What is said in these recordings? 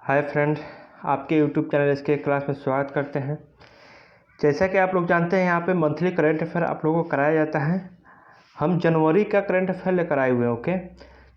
Hi friend, आपके YouTube channel इसके class में स्वागत करते हैं। जैसा कि आप लोग जानते हैं, यहाँ पे मंथली करंट अफेयर आप लोगों को कराया जाता है। हम जनवरी का करंट अफेयर लेकर आए हुए हैं। ओके,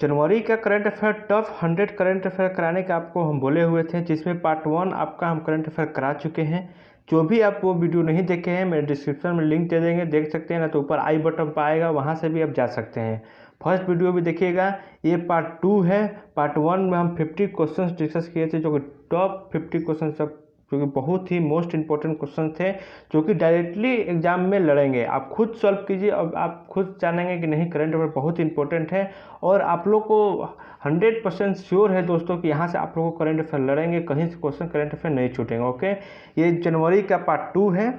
जनवरी का current affair top 100 current affair कराने का आपको हम बोले हुए थे, जिसमें पार्ट 1 आपका हम करंट अफेयर करा चुके हैं। जो भी आप वो वीडियो नहीं देखे हैं, मेरे डिस्क्रिप्शन में लिंक दे देंगे, देख सकते हैं ना, तो ऊपर आई बटन पर आएगा, वहाँ से भी आप जा सकते हैं। फर्स्ट वीडियो भी देखिएगा। ये पार्ट 2 है। पार्ट 1 में हम 50 क्वेश्चंस डिस्कस किए थे, जो कि टॉप 50 क्वेश्चन सब, जो कि बहुत ही मोस्ट इंपॉर्टेंट क्वेश्चन थे, जो कि डायरेक्टली एग्जाम में लड़ेंगे। आप खुद सॉल्व कीजिए और आप खुद जानेंगे कि नहीं, करंट अफेयर बहुत इंपॉर्टेंट है। और आप लोग को 100% श्योर है दोस्तों कि यहाँ से आप लोग को करंट अफेयर लड़ेंगे, कहीं से क्वेश्चन करंट अफेयर नहीं छूटेंगे। ओके, ये जनवरी का पार्ट 2 है,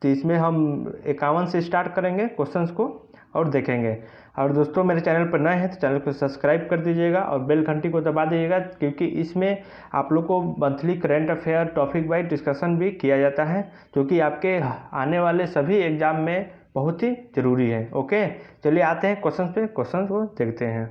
तो इसमें हम 51 से स्टार्ट करेंगे क्वेश्चंस को और देखेंगे। और दोस्तों, मेरे चैनल पर नए हैं तो चैनल को सब्सक्राइब कर दीजिएगा और बेल घंटी को दबा दीजिएगा, क्योंकि इसमें आप लोग को monthly current affair topic wise discussion भी किया जाता है, जो कि आपके आने वाले सभी एग्जाम में बहुत ही ज़रूरी है। ओके, चलिए आते हैं क्वेश्चन पे, क्वेश्चन को देखते हैं।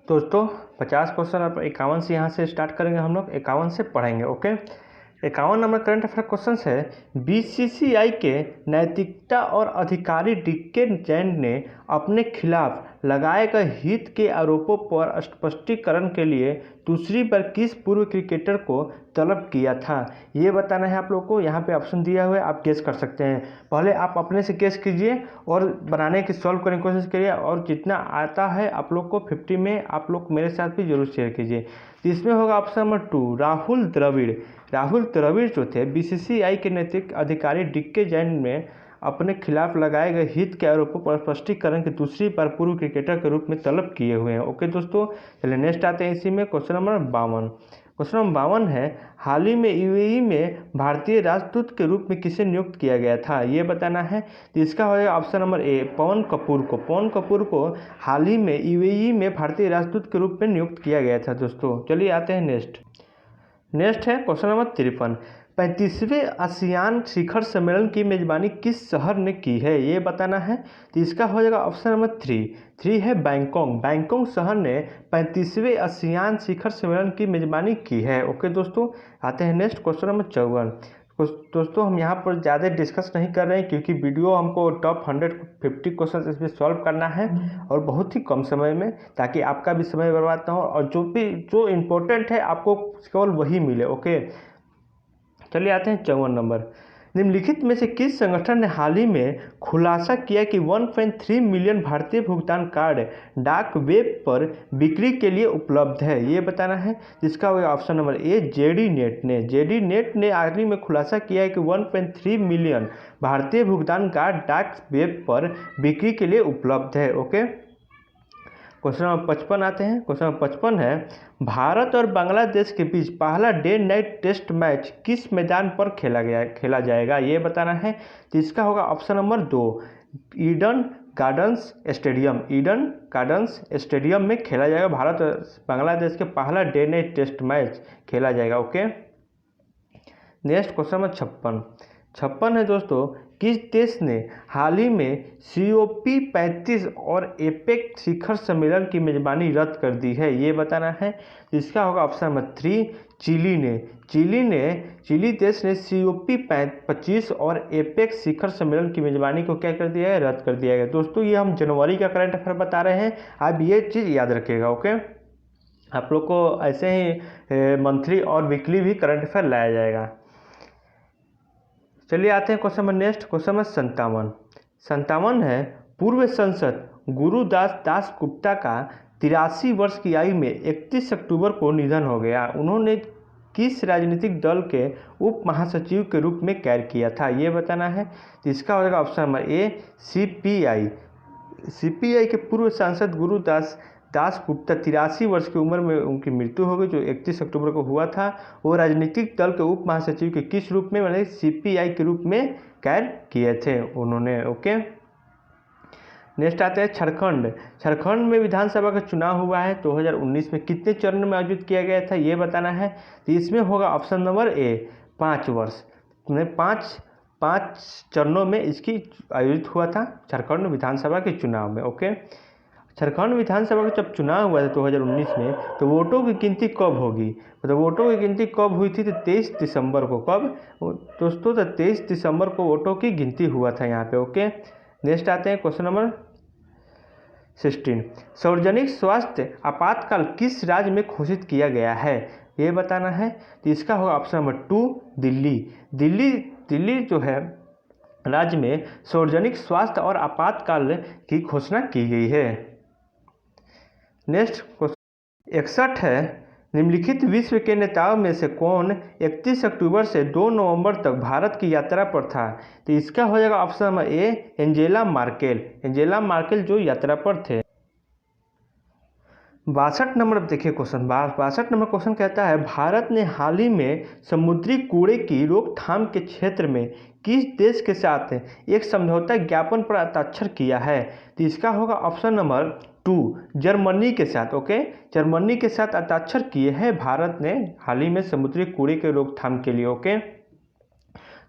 दोस्तों, 50 क्वेश्चन आप 51 से यहाँ से स्टार्ट करेंगे, हम लोग 51 से पढ़ेंगे। Okay, 51 number current affair question है। बीसीसीआई के नैतिकता और अधिकारी डीके जैन ने अपने खिलाफ लगाए गए हित के आरोपों पर स्पष्टीकरण के लिए दूसरी बार किस पूर्व क्रिकेटर को तलब किया था? ये बताना है आप लोग को। यहाँ पे ऑप्शन दिया हुआ है, आप गेस कर सकते हैं। पहले आप अपने से गेस कीजिए और बनाने की सॉल्व करने की कोशिश करिए, और जितना आता है आप लोग को 50 में आप लोग मेरे साथ भी जरूर शेयर कीजिए। इसमें होगा ऑप्शन नंबर 2, राहुल द्रविड़। राहुल द्रविड़ जो थे, बीसीसीआई के नैतिक अधिकारी डीके जैन में अपने खिलाफ लगाए गए हित के आरोपों पर स्पष्टीकरण की दूसरी बार पूर्व क्रिकेटर के रूप में तलब किए हुए हैं। ओके दोस्तों, चलिए नेक्स्ट आते हैं इसी में। Question number 52। क्वेश्चन नंबर 52 है, हाल ही में यूएई में भारतीय राजदूत के रूप में किसे नियुक्त किया गया था? ये बताना है। तो इसका होगा ऑप्शन नंबर ए, पवन कपूर को। पवन कपूर को हाल ही में यूएई में भारतीय राजदूत के रूप में नियुक्त किया गया था। दोस्तों, चलिए आते हैं नेक्स्ट है क्वेश्चन नंबर 53। 35वें आसियान शिखर सम्मेलन की मेजबानी किस शहर ने की है? ये बताना है। तो इसका हो जाएगा ऑप्शन नंबर 3 है बैंकॉक। बैंकॉक शहर ने 35वें आसियान शिखर सम्मेलन की मेजबानी की है। ओके दोस्तों, आते हैं नेक्स्ट क्वेश्चन नंबर 54। दोस्तों, हम यहाँ पर ज़्यादा डिस्कस नहीं कर रहे हैं, क्योंकि वीडियो हमको टॉप 150 क्वेश्चन इसमें सॉल्व करना है और बहुत ही कम समय में, ताकि आपका भी समय बर्बाद ना हो और जो इम्पोर्टेंट है आपको केवल वही मिले। ओके, चलिए आते हैं 54 नंबर। निम्नलिखित में से किस संगठन ने हाल ही में खुलासा किया कि 1.3 मिलियन भारतीय भुगतान कार्ड डाक वेब पर बिक्री के लिए उपलब्ध है? ये बताना है। जिसका होगा ऑप्शन नंबर ए, जेडी नेट ने हाल ही में खुलासा किया है कि 1.3 मिलियन भारतीय भुगतान कार्ड डाक वेब पर बिक्री के लिए उपलब्ध है। ओके, क्वेश्चन नंबर 55 आते हैं। क्वेश्चन नंबर 55 है, भारत और बांग्लादेश के बीच पहला डे नाइट टेस्ट मैच किस मैदान पर खेला जाएगा? ये बताना है। तो इसका होगा option number 2, Eden gardens stadium में खेला जाएगा। भारत और बांग्लादेश के पहला डे नाइट टेस्ट मैच खेला जाएगा। ओके, नेक्स्ट क्वेश्चन नंबर 56 है दोस्तों, किस देश ने हाल ही में COP35 और एपेक शिखर सम्मेलन की मेजबानी रद्द कर दी है? ये बताना है। इसका होगा ऑप्शन नंबर 3, चिली देश ने COP25 और एपेक शिखर सम्मेलन की मेजबानी को क्या कर दिया है? रद्द कर दिया है। दोस्तों, ये हम जनवरी का करंट अफेयर बता रहे हैं, आप ये चीज़ याद रखिएगा। ओके, आप लोग को ऐसे ही मंथली और वीकली भी करंट अफेयर लाया जाएगा। चलिए आते हैं question number next. Question number 57 है, पूर्व सांसद गुरुदास दासगुप्ता का 83 वर्ष की आयु में 31 अक्टूबर को निधन हो गया। उन्होंने किस राजनीतिक दल के उप महासचिव के रूप में कार्य किया था? ये बताना है। तो इसका होगा ऑप्शन नंबर ए, सीपीआई के पूर्व सांसद गुरुदास दासगुप्ता 83 वर्ष की उम्र में उनकी मृत्यु हो गई, जो 31 अक्टूबर को हुआ था। वो राजनीतिक दल के उप महासचिव के किस रूप में, मतलब सीपीआई के रूप में कार्य किए थे उन्होंने। ओके, नेक्स्ट आते हैं झारखंड में विधानसभा का चुनाव हुआ है 2019 में, कितने चरण में आयोजित किया गया था? ये बताना है। तो इसमें होगा ऑप्शन नंबर ए, 5 वर्ष। पाँच चरणों में इसकी आयोजित हुआ था झारखंड विधानसभा के चुनाव में। ओके, झारखंड विधानसभा का जब चुनाव हुआ था 2019 में, तो वोटों की गिनती कब होगी? मतलब वोटों की गिनती कब हुई थी? तो 23 दिसंबर को। कब दोस्तों? तो 23 दिसंबर को वोटों की गिनती हुआ था यहाँ पे। ओके, नेक्स्ट आते हैं क्वेश्चन नंबर 16। सार्वजनिक स्वास्थ्य आपातकाल किस राज्य में घोषित किया गया है, ये बताना है। तो इसका होगा ऑप्शन नंबर 2 दिल्ली। दिल्ली जो है राज्य में सार्वजनिक स्वास्थ्य और आपातकाल की घोषणा की गई है। नेक्स्ट क्वेश्चन 61 है, निम्नलिखित विश्व के नेताओं में से कौन 31 अक्टूबर से 2 नवंबर तक भारत की यात्रा पर था? तो इसका हो जाएगा option number A Angela Merkel. Angela Merkel जो यात्रा पर थे। 62 नंबर देखिए क्वेश्चन। 62 नंबर क्वेश्चन कहता है, भारत ने हाल ही में समुद्री कूड़े की रोकथाम के क्षेत्र में किस देश के साथ एक समझौता ज्ञापन पर हस्ताक्षर किया है? तो इसका होगा ऑप्शन नंबर 2 जर्मनी के साथ। ओके, जर्मनी के साथ हस्ताक्षर किए हैं भारत ने हाल ही में समुद्री कूड़े के रोकथाम के लिए। ओके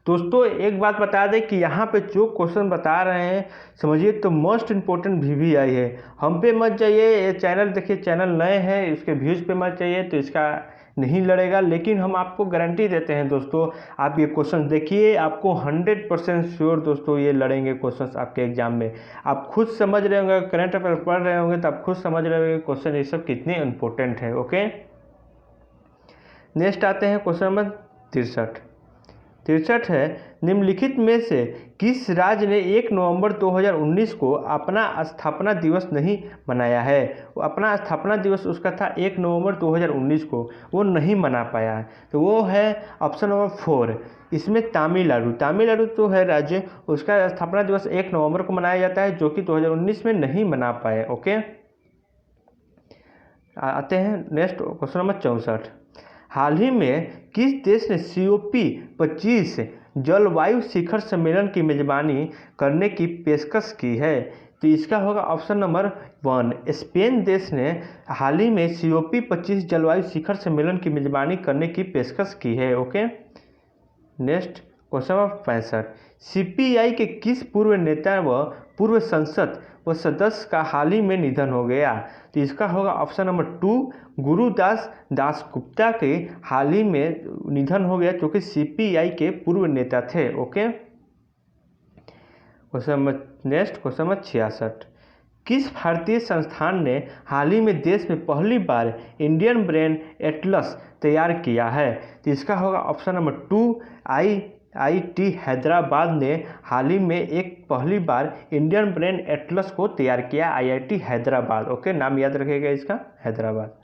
दोस्तों, एक बात बता दें कि यहाँ पे जो क्वेश्चन बता रहे हैं समझिए तो मोस्ट इम्पोर्टेंट VVI है। हम पे मत जाइए, ये चैनल देखिए, चैनल नए हैं, इसके व्यूज़ पे मत जाइए तो इसका नहीं लड़ेगा। लेकिन हम आपको गारंटी देते हैं दोस्तों, आप ये क्वेश्चन देखिए, आपको 100% श्योर दोस्तों ये लड़ेंगे क्वेश्चन आपके एग्जाम में। आप खुद समझ रहे होंगे, करंट अफेयर पढ़ रहे होंगे तो आप खुद समझ रहे होंगे क्वेश्चन ये सब कितने इंपॉर्टेंट है। ओके, नेक्स्ट आते हैं क्वेश्चन नंबर 63 है, निम्नलिखित में से किस राज्य ने 1 नवंबर 2019 को अपना स्थापना दिवस नहीं मनाया है? अपना स्थापना दिवस उसका था 1 नवंबर 2019 को, वो नहीं मना पाया है। तो वो है ऑप्शन नंबर 4, इसमें तमिलनाडु। तमिलनाडु तो है राज्य, उसका स्थापना दिवस 1 नवंबर को मनाया जाता है, जो कि 2019 में नहीं मना पाए। ओके, आते हैं नेक्स्ट क्वेश्चन नंबर 64। हाल ही में किस देश ने COP25 जलवायु शिखर सम्मेलन की मेजबानी करने की पेशकश की है? तो इसका होगा ऑप्शन नंबर 1 स्पेन देश ने हाल ही में COP25 जलवायु शिखर सम्मेलन की मेजबानी करने की पेशकश की है। Okay, next question number 65। CPI के किस पूर्व नेता व पूर्व संसद व सदस्य का हाल ही में निधन हो गया? तो इसका होगा ऑप्शन नंबर 2 गुरुदास दासगुप्ता के हाल ही में निधन हो गया, जो कि CPI के पूर्व नेता थे। Okay, next question number 66। किस भारतीय संस्थान ने हाल ही में देश में पहली बार इंडियन ब्रेन एटलस तैयार किया है? तो इसका होगा ऑप्शन नंबर 2 IIT हैदराबाद ने हाल ही में एक पहली बार इंडियन ब्रेन एटलस को तैयार किया, IIT हैदराबाद। ओके, नाम याद रखिएगा इसका, हैदराबाद।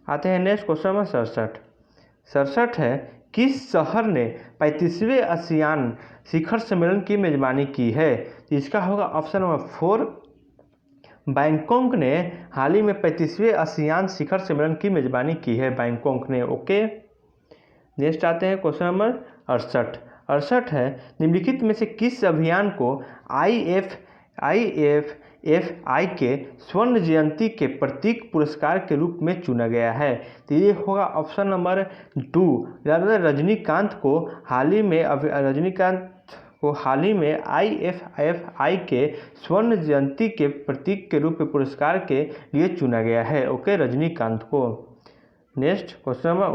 आते हैं नेक्स्ट क्वेश्चन नंबर 67 है, किस शहर ने 35वें आसियान शिखर सम्मेलन की मेजबानी की है? तो इसका होगा ऑप्शन नंबर 4 बैंकॉक ने हाल ही में 35वें आसियान शिखर सम्मेलन की मेजबानी की है, बैंकॉक ने। ओके, नेक्स्ट आते हैं क्वेश्चन नंबर 68 है, निम्नलिखित में से किस अभियान को IFFI के स्वर्ण जयंती के प्रतीक पुरस्कार के रूप में चुना गया है? तो ये होगा ऑप्शन नंबर 2 रजनीकांत को हाल ही में IFFI के स्वर्ण जयंती के प्रतीक के रूप में पुरस्कार के लिए चुना गया है। ओके, रजनीकांत को। Next question number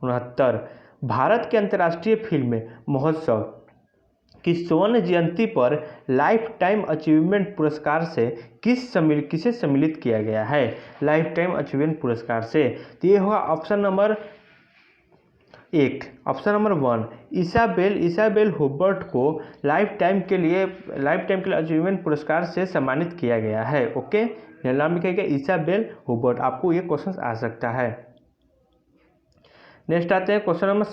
69। भारत के अंतर्राष्ट्रीय फिल्म महोत्सव की स्वर्ण जयंती पर लाइफ टाइम अचीवमेंट पुरस्कार से किसे सम्मिलित किया गया है? लाइफ टाइम अचीवमेंट पुरस्कार से। तो ये होगा ऑप्शन नंबर 1 इसाबेल हुबर्ट को लाइफ टाइम के लिए अचीवमेंट पुरस्कार से सम्मानित किया गया है। ओके, नाम लिखिएगा इसाबेल हुबर्ट, आपको ये क्वेश्चन आ सकता है। नेक्स्ट आते हैं क्वेश्चन नंबर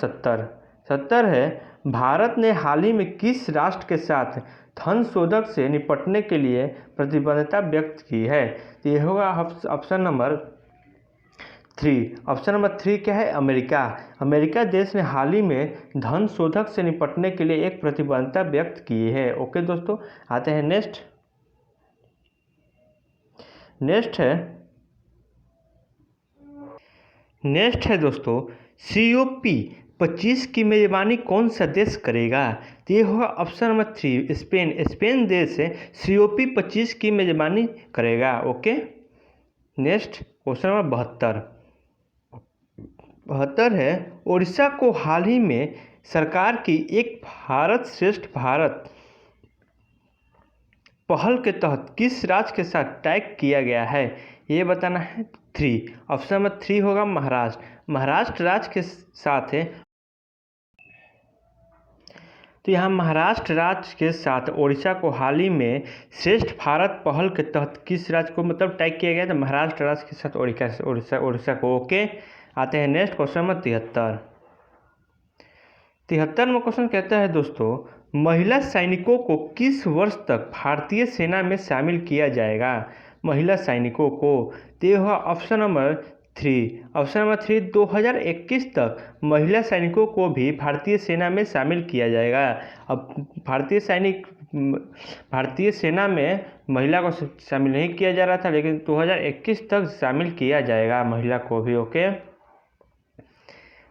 70 है, भारत ने हाल ही में किस राष्ट्र के साथ धन शोधक से निपटने के लिए प्रतिबद्धता व्यक्त की है? तो ये होगा ऑप्शन नंबर 3 क्या है? अमेरिका देश ने हाल ही में धन शोधक से निपटने के लिए एक प्रतिबद्धता व्यक्त की है। ओके दोस्तों, आते हैं नेक्स्ट है दोस्तों COP 25 की मेज़बानी कौन सा देश करेगा? तो ये होगा ऑप्शन नंबर 3 स्पेन। स्पेन देश है COP25 की मेज़बानी करेगा। ओके, नेक्स्ट क्वेश्चन नंबर 72 है, उड़ीसा को हाल ही में सरकार की एक भारत श्रेष्ठ भारत पहल के तहत किस राज्य के साथ टैग किया गया है? ये बताना है। 3 ऑप्शन नंबर 3 होगा महाराष्ट्र। महाराष्ट्र राज्य के साथ है। तो यहाँ महाराष्ट्र राज्य के साथ उड़ीसा को हाल ही में श्रेष्ठ भारत पहल के तहत किस राज्य को मतलब टैग किया गया? तो महाराष्ट्र राज्य के साथ उड़ीसा को। ओके, आते हैं नेक्स्ट क्वेश्चन नंबर 73 में क्वेश्चन कहता है दोस्तों, महिला सैनिकों को किस वर्ष तक भारतीय सेना में शामिल किया जाएगा? महिला सैनिकों को, तो ये होगा ऑप्शन नंबर 3 2021 तक महिला सैनिकों को भी भारतीय सेना में शामिल किया जाएगा। अब भारतीय सेना में महिला को शामिल नहीं किया जा रहा था, लेकिन 2021 तक शामिल किया जाएगा महिला को भी। ओके,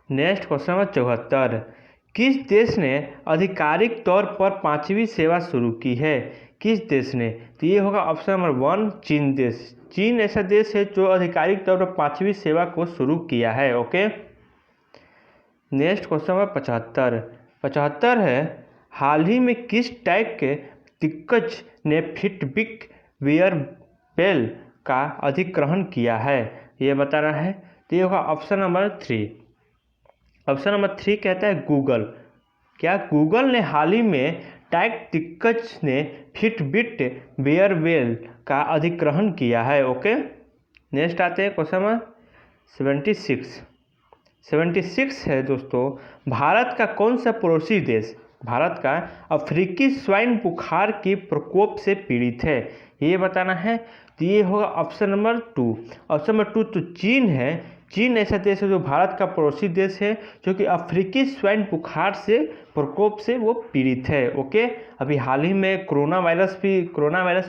नेक्स्ट क्वेश्चन नंबर 74, किस देश ने आधिकारिक तौर पर 5वीं सेवा शुरू की है? किस देश ने? तो ये होगा ऑप्शन नंबर 1 चीन देश। चीन ऐसा देश है जो आधिकारिक तौर पर 5वीं सेवा को शुरू किया है। ओके, नेक्स्ट क्वेश्चन नंबर 75 है, हाल ही में किस टैग के दिग्गज ने फिटबिट वेयरबेल का अधिग्रहण किया है? ये बताना है। तो ये होगा ऑप्शन नंबर 3। ऑप्शन नंबर 3 कहता है गूगल। क्या गूगल ने हाल ही में टैग दिग्गज ने फिटबिट वेयरबेल का अधिग्रहण किया है? ओके, नेक्स्ट आते हैं क्वेश्चन नंबर 76 है दोस्तों, भारत का कौन सा पड़ोसी देश भारत का अफ्रीकी स्वाइन बुखार की प्रकोप से पीड़ित है? ये बताना है। तो ये होगा ऑप्शन नंबर 2। ऑप्शन नंबर 2 तो चीन है। चीन ऐसा देश है जो भारत का पड़ोसी देश है जो कि अफ्रीकी स्वाइन बुखार से प्रकोप से वो पीड़ित है। ओके, अभी हाल ही में कोरोना वायरस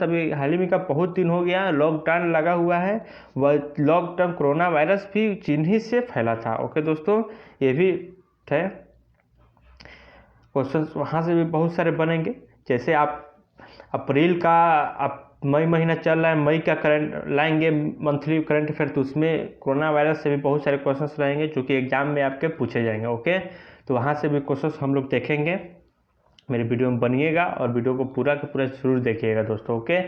अभी हाल ही में का बहुत दिन हो गया, लॉकडाउन लगा हुआ है। वह कोरोना वायरस भी चीन ही से फैला था। ओके दोस्तों, ये भी है। क्वेश्चन वहाँ से भी बहुत सारे बनेंगे, जैसे आप अप्रैल का मई महीना चल रहा है, मई का करंट लाएंगे मंथली करंट अफेयर, तो उसमें कोरोना वायरस से भी बहुत सारे क्वेश्चंस रहेंगे जो कि एग्जाम में आपके पूछे जाएंगे। ओके, तो वहाँ से भी क्वेश्चंस हम लोग देखेंगे। मेरे वीडियो में बनिएगा और वीडियो को पूरा का पूरा जरूर देखिएगा दोस्तों। ओके,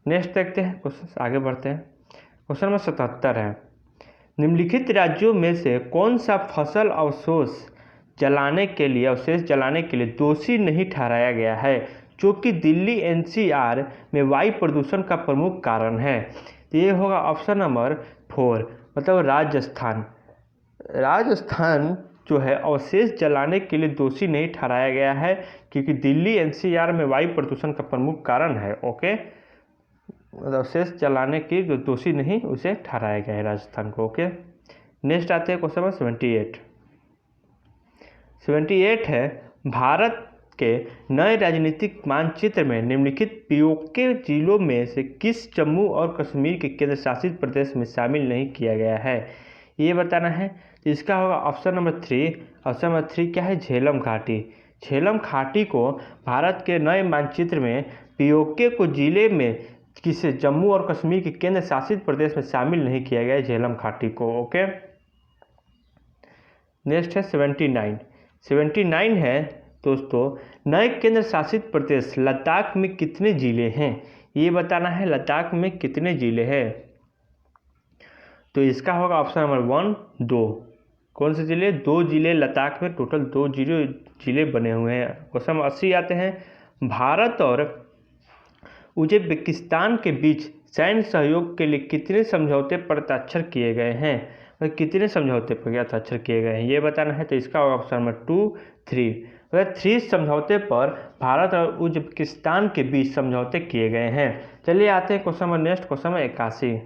नेक्स्ट देखते हैं क्वेश्चन, आगे बढ़ते हैं। क्वेश्चन नंबर 77 है, निम्नलिखित राज्यों में से कौन सा फसल अवशेष जलाने के लिए दोषी नहीं ठहराया गया है जो कि दिल्ली NCR में वायु प्रदूषण का प्रमुख कारण है? तो ये होगा ऑप्शन नंबर 4, मतलब राजस्थान जो है अवशेष जलाने के लिए दोषी नहीं ठहराया गया है क्योंकि दिल्ली NCR में वायु प्रदूषण का प्रमुख कारण है। ओके, अवशेष जलाने की जो दोषी नहीं उसे ठहराया गया है राजस्थान को। ओके, नेक्स्ट आते हैं क्वेश्चन नंबर 78 है, भारत के नए राजनीतिक मानचित्र में निम्नलिखित पीओके जिलों में से किस जम्मू और कश्मीर के केंद्र शासित प्रदेश में शामिल नहीं किया गया है? ये बताना है। इसका होगा ऑप्शन नंबर 3। ऑप्शन नंबर 3 क्या है? झेलम घाटी। झेलम घाटी को भारत के नए मानचित्र में पीओके को जिले में किसे जम्मू और कश्मीर के केंद्र शासित प्रदेश में शामिल नहीं किया गया है, झेलम घाटी को। ओके, नेक्स्ट है 79 है दोस्तों, नए केंद्र शासित प्रदेश लद्दाख में कितने जिले हैं? ये बताना है, लद्दाख में कितने जिले हैं? तो इसका होगा ऑप्शन नंबर 1 2। कौन से जिले? 2 जिले लद्दाख में, टोटल 2 जिले बने हुए हैं। क्वेश्चन नंबर 80 आते हैं, भारत और उज्बेकिस्तान के बीच सैन्य सहयोग के लिए कितने समझौते पर हस्ताक्षर किए गए हैं? कितने समझौते पर हस्ताक्षर किए गए हैं ये बताना है। तो इसका ऑप्शन नंबर 2 3, 3 समझौते पर भारत और उज्बेकिस्तान के बीच समझौते किए गए हैं। चलिए आते हैं क्वेश्चन नंबर 81।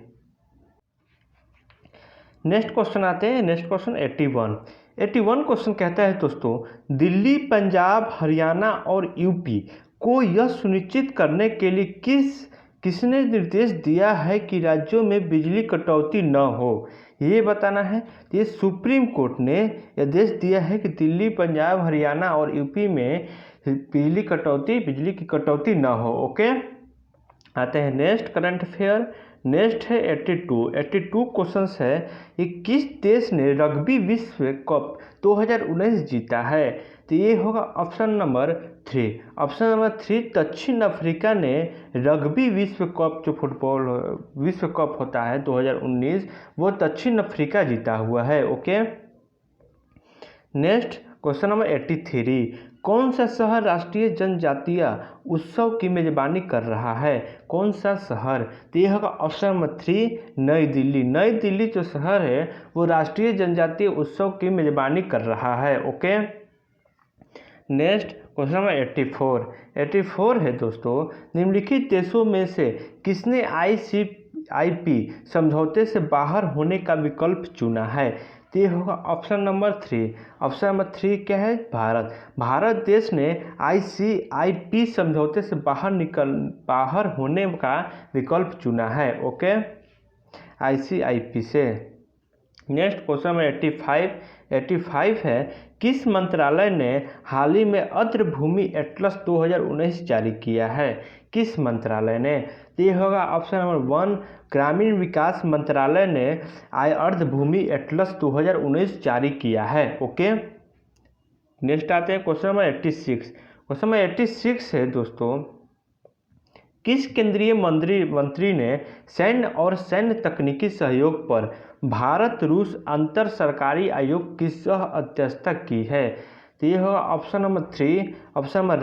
नेक्स्ट क्वेश्चन आते हैं, नेक्स्ट क्वेश्चन 81 क्वेश्चन कहता है दोस्तों, दिल्ली, पंजाब, हरियाणा और यूपी को यह सुनिश्चित करने के लिए किसने निर्देश दिया है कि राज्यों में बिजली कटौती न हो? ये बताना है। तो ये सुप्रीम कोर्ट ने आदेश दिया है कि दिल्ली, पंजाब, हरियाणा और यूपी में बिजली की कटौती ना हो। ओके, आते हैं नेक्स्ट करंट अफेयर। नेक्स्ट है 82 क्वेश्चंस है। ये किस देश ने रग्बी विश्व कप 2019 जीता है? तो ये होगा ऑप्शन नंबर 3। ऑप्शन नंबर 3 दक्षिण अफ्रीका ने रग्बी विश्व कप, जो फुटबॉल विश्व कप होता है 2019, वो दक्षिण अफ्रीका जीता हुआ है। Okay, next question number 83। कौन सा शहर राष्ट्रीय जनजातीय उत्सव की मेजबानी कर रहा है? कौन सा शहर? तो ये होगा ऑप्शन नंबर 3 नई दिल्ली। नई दिल्ली जो शहर है वो राष्ट्रीय जनजातीय उत्सव की मेजबानी कर रहा है। ओके, नेक्स्ट क्वेश्चन नंबर 84 है दोस्तों, निम्नलिखित देशों में से किसने ICIP समझौते से बाहर होने का विकल्प चुना है? तो ये होगा ऑप्शन नंबर 3। ऑप्शन नंबर 3 क्या है? भारत देश ने ICIP समझौते से बाहर होने का विकल्प चुना है। ओके, ICIP से। नेक्स्ट क्वेश्चन नंबर 85 है, किस मंत्रालय ने हाल ही में अर्ध भूमि एटलस 2019 जारी किया है? किस मंत्रालय ने? तो ये होगा ऑप्शन नंबर 1 ग्रामीण विकास मंत्रालय ने अर्ध भूमि एटलस 2019 जारी किया है। ओके, नेक्स्ट आते हैं क्वेश्चन नंबर 86। क्वेश्चन नंबर 86 है दोस्तों, किस केंद्रीय मंत्री ने सैन्य और सैन्य तकनीकी सहयोग पर भारत रूस अंतर सरकारी आयोग की सह अध्यक्षता की है? तो ये होगा option number 3। Option number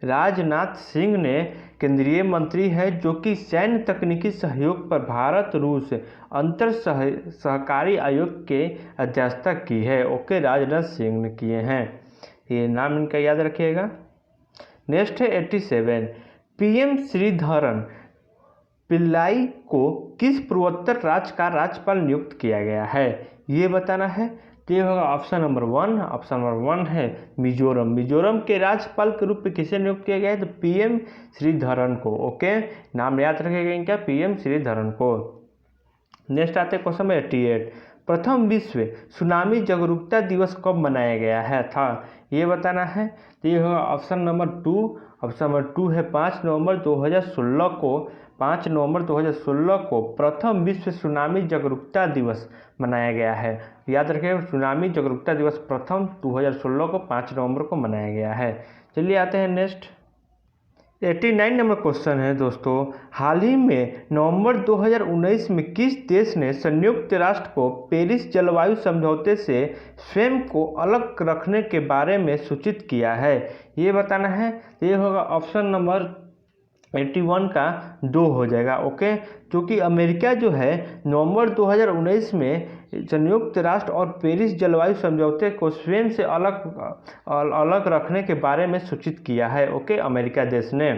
Rajnath Singh ने केंद्रीय मंत्री है जो कि सैन्य तकनीकी सहयोग पर भारत रूस अंतर सहकारी आयोग के अध्यक्षता की है। ओके, राजनाथ सिंह ने किए हैं, ये नाम इनका याद रखिएगा। नेक्स्ट है 87। PM श्रीधरन पिल्लाई को किस पूर्वोत्तर राज्य का राज्यपाल नियुक्त किया गया है? ये बताना है। तो ये होगा ऑप्शन नंबर 1। ऑप्शन नंबर 1 है मिजोरम के राज्यपाल के रूप में किसे नियुक्त किया गया है? तो PM श्रीधरन को। ओके, नाम याद रखेगा इनका, PM श्रीधरन को। नेक्स्ट आते हैं क्वेश्चन नंबर 88। प्रथम विश्व सुनामी जागरूकता दिवस कब मनाया गया है था? ये बताना है। तो ये होगा ऑप्शन नंबर 2। ऑप्शन नंबर 2 है 5 नवंबर 2016 को। 5 नवंबर 2016 को प्रथम विश्व सुनामी जागरूकता दिवस मनाया गया है। याद रखिए, सुनामी जागरूकता दिवस प्रथम 2016 को 5 नवंबर को मनाया गया है। चलिए आते हैं नेक्स्ट 89 नंबर क्वेश्चन है दोस्तों, हाल ही में नवंबर 2019 में किस देश ने संयुक्त राष्ट्र को पेरिस जलवायु समझौते से स्वयं को अलग रखने के बारे में सूचित किया है? ये बताना है। ये होगा ऑप्शन नंबर 81 का 2 हो जाएगा। ओके, क्योंकि अमेरिका जो है नवंबर 2019 में संयुक्त राष्ट्र और पेरिस जलवायु समझौते को स्वयं से अलग रखने के बारे में सूचित किया है। ओके, अमेरिका देश ने।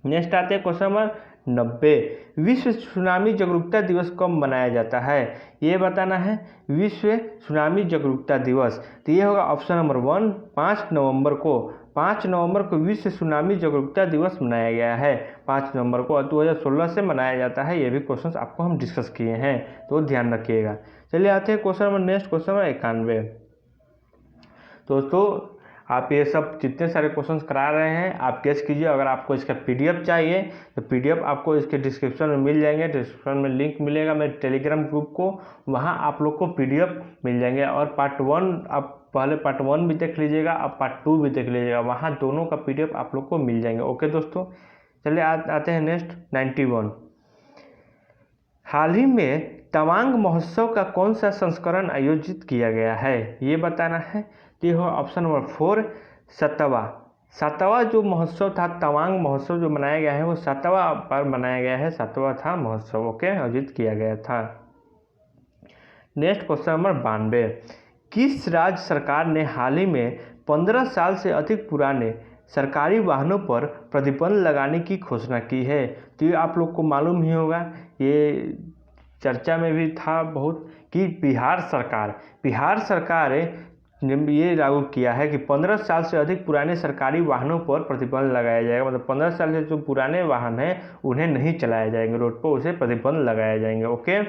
नेक्स्ट आते हैं क्वेश्चन नंबर 90। विश्व सुनामी जागरूकता दिवस कब मनाया जाता है? ये बताना है। विश्व सुनामी जागरूकता दिवस, तो ये होगा ऑप्शन नंबर 1 5 नवंबर को। 5 नवंबर को विश्व सुनामी जागरूकता दिवस मनाया गया है। 5 नवंबर को 2016 से मनाया जाता है। ये भी क्वेश्चंस आपको हम डिस्कस किए हैं, तो ध्यान रखिएगा। चलिए आते हैं question number next, question number 91। दोस्तों, आप ये सब जितने सारे क्वेश्चंस करा रहे हैं आप गेस कीजिए। अगर आपको इसका PDF चाहिए तो PDF आपको इसके डिस्क्रिप्शन में मिल जाएंगे। डिस्क्रिप्शन में लिंक मिलेगा मेरे टेलीग्राम ग्रुप को, वहाँ आप लोग को PDF मिल जाएंगे। और पार्ट 1 आप पहले पार्ट 1 भी देख लीजिएगा, अब पार्ट 2 भी देख लीजिएगा, वहाँ दोनों का PDF आप लोग को मिल जाएंगे। ओके दोस्तों, चलिए आते हैं नेक्स्ट 91। हाल ही में तवांग महोत्सव का कौन सा संस्करण आयोजित किया गया है? ये बताना है। तो ये हो ऑप्शन नंबर 4 सातवां जो महोत्सव था, तवांग महोत्सव जो मनाया गया है वो 7वां बार मनाया गया है, 7वां था महोत्सव। ओके, आयोजित किया गया था। Next question number 92। किस राज्य सरकार ने हाल ही में 15 साल से अधिक पुराने सरकारी वाहनों पर प्रतिबंध लगाने की घोषणा की है? तो ये आप लोग को मालूम ही होगा, ये चर्चा में भी था बहुत, कि बिहार सरकार ये लागू किया है कि 15 साल से अधिक पुराने सरकारी वाहनों पर प्रतिबंध लगाया जाएगा। मतलब 15 साल से जो पुराने वाहन हैं उन्हें नहीं चलाए जाएंगे रोड पर, उसे प्रतिबंध लगाए जाएंगे। ओके,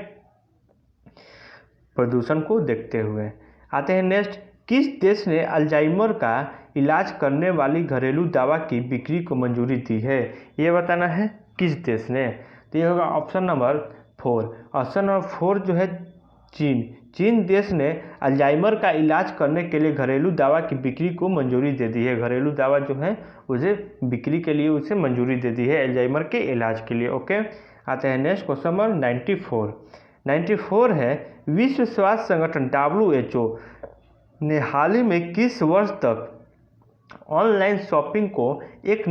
प्रदूषण को देखते हुए। आते हैं नेक्स्ट, किस देश ने अल्जाइमर का इलाज करने वाली घरेलू दवा की बिक्री को मंजूरी दी है? ये बताना है किस देश ने। तो ये होगा ऑप्शन नंबर 4। ऑप्शन नंबर 4 जो है चीन। चीन देश ने अल्जाइमर का इलाज करने के लिए घरेलू दवा की बिक्री को मंजूरी दे दी है। घरेलू दवा जो है उसे बिक्री के लिए उसे मंजूरी दे दी है अल्जाइमर के इलाज के लिए। ओके, आते हैं नेक्स्ट क्वेश्चन नंबर 94 है, विश्व स्वास्थ्य संगठन WHO ने हाल ही में किस वर्ष तक ऑनलाइन शॉपिंग को एक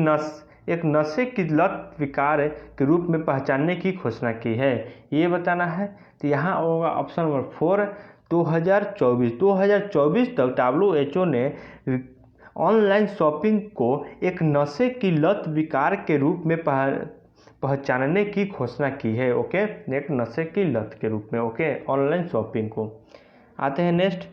नशे की लत विकार के रूप में पहचानने की घोषणा की है? ये बताना है। तो यहाँ होगा ऑप्शन नंबर 4 2024 तक WHO ने ऑनलाइन शॉपिंग को एक नशे की लत विकार के रूप में पहचानने की घोषणा की है। ओके, एक नशे की लत के रूप में। ओके, ऑनलाइन शॉपिंग को। आते हैं नेक्स्ट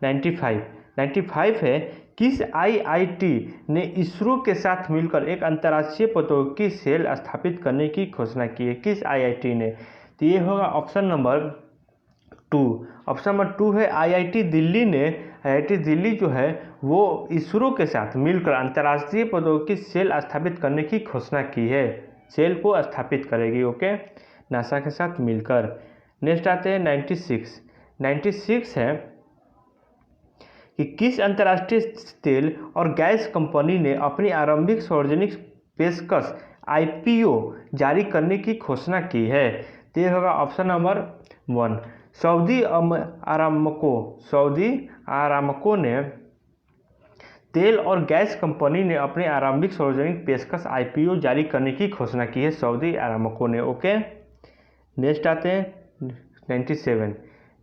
95 है, किस IIT ने इसरो के साथ मिलकर एक अंतर्राष्ट्रीय प्रौद्योगिकी सेल स्थापित करने की घोषणा की है? किस IIT ने? तो ये होगा ऑप्शन नंबर 2। ऑप्शन नंबर 2 है IIT दिल्ली ने। IIT दिल्ली जो है वो इसरो के साथ मिलकर अंतर्राष्ट्रीय प्रौद्योगिकी सेल स्थापित करने की घोषणा की है। सेल को स्थापित करेगी। ओके, नासा के साथ मिलकर। नेक्स्ट आते हैं 96 है कि किस अंतर्राष्ट्रीय तेल और गैस कंपनी ने अपनी आरंभिक सार्वजनिक पेशकश IPO जारी करने की घोषणा की है? तो ये होगा ऑप्शन नंबर 1 सऊदी अरामको ने तेल और गैस कंपनी ने अपनी आरंभिक सार्वजनिक पेशकश IPO जारी करने की घोषणा की है सऊदी अरामको ने। ओके, नेक्स्ट आते हैं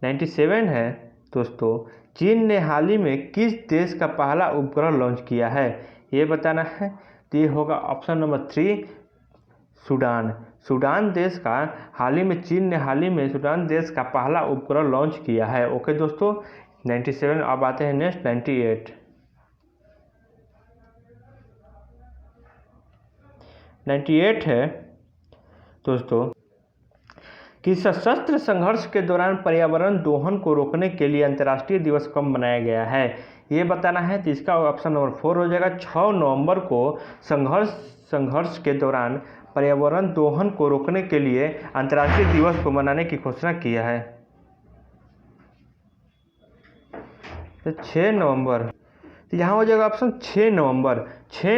97 है दोस्तों, चीन ने हाल ही में किस देश का पहला उपग्रह लॉन्च किया है? ये बताना है। तो ये होगा ऑप्शन नंबर 3 सूडान देश का चीन ने हाल ही में सूडान देश का पहला उपग्रह लॉन्च किया है। ओके दोस्तों, 97। अब आते हैं नेक्स्ट 98 है दोस्तों कि सशस्त्र संघर्ष के दौरान पर्यावरण दोहन को रोकने के लिए अंतर्राष्ट्रीय दिवस कब मनाया गया है? ये बताना है। तो इसका ऑप्शन नंबर 4 हो जाएगा। 6 नवंबर को संघर्ष के दौरान पर्यावरण दोहन को रोकने के लिए अंतर्राष्ट्रीय दिवस को मनाने की घोषणा किया है। तो 6 नवंबर, तो यहाँ हो जाएगा ऑप्शन 6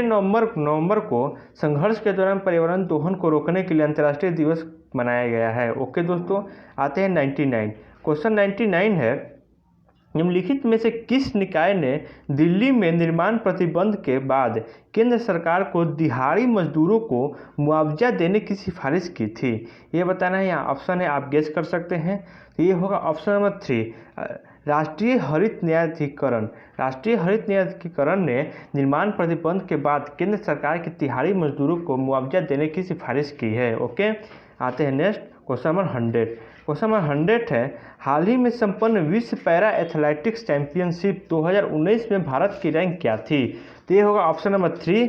नवंबर को संघर्ष के दौरान पर्यावरण दोहन को रोकने के लिए अंतर्राष्ट्रीय दिवस मनाया गया है। ओके दोस्तों, आते हैं 99। क्वेश्चन 99 है, निम्नलिखित में से किस निकाय ने दिल्ली में निर्माण प्रतिबंध के बाद केंद्र सरकार को दिहाड़ी मजदूरों को मुआवजा देने की सिफारिश की थी? ये बताना है। यहाँ ऑप्शन है, आप गेस कर सकते हैं। तो ये होगा ऑप्शन नंबर 3 राष्ट्रीय हरित न्यायाधिकरण ने निर्माण प्रतिबंध के बाद केंद्र सरकार की दिहाड़ी मजदूरों को मुआवजा देने की सिफारिश की है। ओके, आते हैं next question number 100। Question number 100 है, हाल ही में संपन्न विश्व पैरा एथलेटिक्स चैंपियनशिप 2019 में भारत की रैंक क्या थी? तो ये होगा ऑप्शन नंबर 3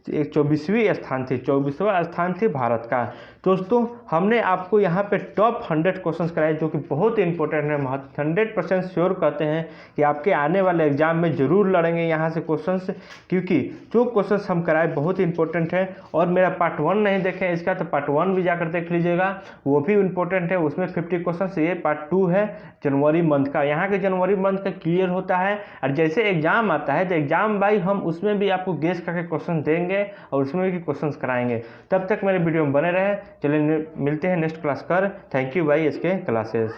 24वां स्थान थी भारत का। दोस्तों, हमने आपको यहाँ पे टॉप 100 क्वेश्चंस कराए जो कि बहुत ही इंपॉर्टेंट है। 100% श्योर कहते हैं कि आपके आने वाले एग्जाम में ज़रूर लड़ेंगे यहाँ से क्वेश्चंस, क्योंकि जो क्वेश्चंस हम कराए बहुत ही इंपॉर्टेंट है। और मेरा पार्ट 1 नहीं देखें इसका तो पार्ट 1 भी जाकर देख लीजिएगा, वो भी इंपॉर्टेंट है। उसमें 50 क्वेश्चन। ये पार्ट 2 है जनवरी मंथ का। यहाँ के जनवरी मंथ का क्लियर होता है और जैसे एग्जाम आता है तो एग्जाम बाई हम उसमें भी आपको गेस करके क्वेश्चन देंगे और उसमें भी क्वेश्चंस कराएंगे। तब तक मेरे वीडियो में बने रहे। चलिए मिलते हैं नेक्स्ट क्लास कर। थैंक यू भाई इसके क्लासेस।